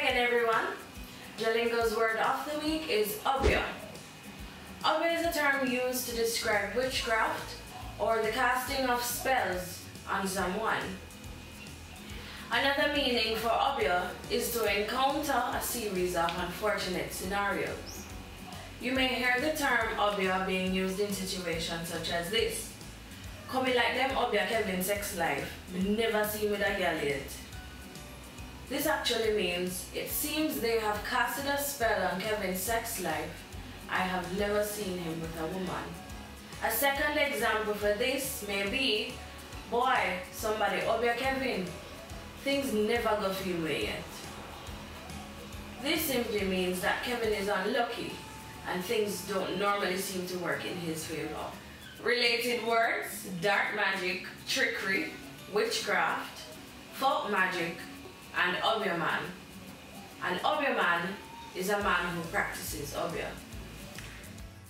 again, everyone. Jalingo's word of the week is obya. Obya is a term used to describe witchcraft or the casting of spells on someone. Another meaning for obya is to encounter a series of unfortunate scenarios. You may hear the term obya being used in situations such as this. Coming like them obya Kevin sex life, we never seen with a girl yet. This actually means it seems they have casted a spell on Kevin's sex life. I have never seen him with a woman. A second example for this may be, boy, somebody obya Kevin. Things never go for you yet. This simply means that Kevin is unlucky and things don't normally seem to work in his favor. Related words: dark magic, trickery, witchcraft, folk magic, and obya man. An obya man is a man who practices obya.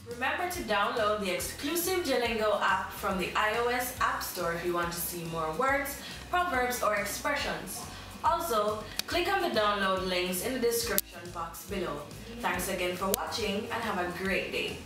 Remember to download the exclusive Jalingo app from the iOS App Store if you want to see more words, proverbs, or expressions. Also, click on the download links in the description box below. Thanks again for watching and have a great day.